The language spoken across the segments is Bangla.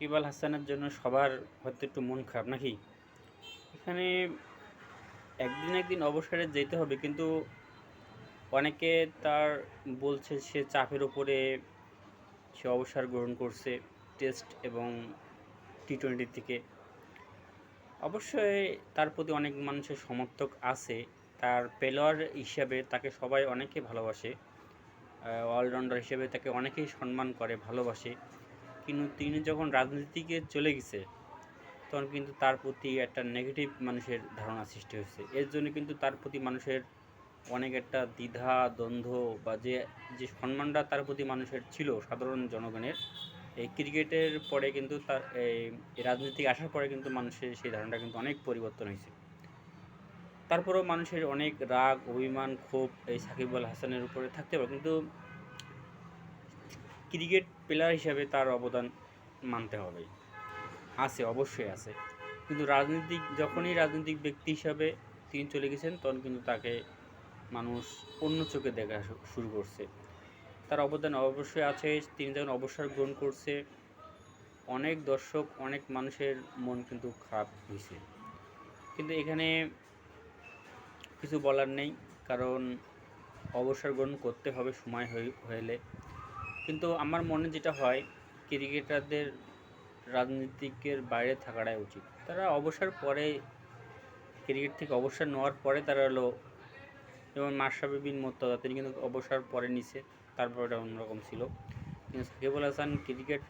সাকিব আল হাসানের জন্য সবার হয়তো একটু মন খারাপ নাকি? এখানে একদিন একদিন অবসরে যেতে হবে, কিন্তু অনেকে তার বলছে সে চাপের উপরে সে অবসর গ্রহণ করছে টেস্ট এবং টি-20 থেকে। অবশ্যই তার প্রতি অনেক মানুষের সমর্থক আছে। তার প্লেয়ার হিসাবে তাকে সবাই অনেকে ভালোবাসে। অলরাউন্ডার হিসেবে তাকে অনেকেই সম্মান করে, ভালোবাসে। কিন্তু তিনি যখন রাজনীতিকে চলে গেছে, তখন কিন্তু তার প্রতি একটা নেগেটিভ মানুষের ধারণা সৃষ্টি হয়েছে। এর জন্য কিন্তু তার প্রতি মানুষের অনেক একটা দ্বিধা দ্বন্দ্ব বা যে সম্মানটা তার প্রতি মানুষের ছিল সাধারণ জনগণের, এই ক্রিকেটের পরে কিন্তু তার এই রাজনীতিক আসার পরে কিন্তু মানুষের সেই ধারণাটা কিন্তু অনেক পরিবর্তন হয়েছে। তারপরেও মানুষের অনেক রাগ অভিমান ক্ষোভ এই সাকিব আল হাসানের উপরে থাকতে পারে, কিন্তু ক্রিকেট প্লেয়ার হিসাবে তার অবদান মানতে হবে, আছে, অবশ্যই আছে। কিন্তু যখনই রাজনৈতিক ব্যক্তি হিসাবে তিনি চলে গেছেন, তখন কিন্তু তাকে মানুষ অন্য চোখে দেখা শুরু করছে। তার অবদান অবশ্যই আছে। তিনি যখন অবসর গ্রহণ করছে, অনেক দর্শক অনেক মানুষের মন কিন্তু খারাপ হয়েছে। কিন্তু এখানে কিছু বলার নেই, কারণ অবসর গ্রহণ করতে হবে সময় হলে। কিন্তু আমার মনে যেটা হয়, ক্রিকেটারদের রাজনীতিকের বাইরে থাকাটাই উচিত। তারা অবসর পরে, ক্রিকেট থেকে অবসর নেওয়ার পরে তারা হলো, যেমন মাশরাফি বিন মুর্তজা তিনি কিন্তু অবসর পরে নিছে, তারপর ওটা অন্যরকম ছিল। কিন্তু সাকিব আল হাসান ক্রিকেট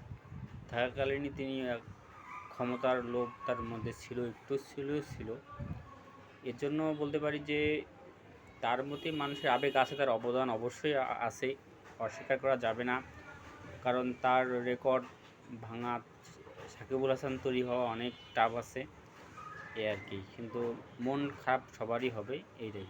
থাকাকালীনই তিনি ক্ষমতার লোভ তার মধ্যে ছিল, একটু ছিল। এর জন্য বলতে পারি যে তার মধ্যে মানুষের আবেগ আছে, তার অবদান অবশ্যই আছে, অস্বীকার করা যাবে না। কারণ তার রেকর্ড ভাঙা, সাকিবুল হাসান তৈরি হওয়া অনেক টাফ আছে, এই আর কি। কিন্তু মন খারাপ সবারই হবে, এইটাই।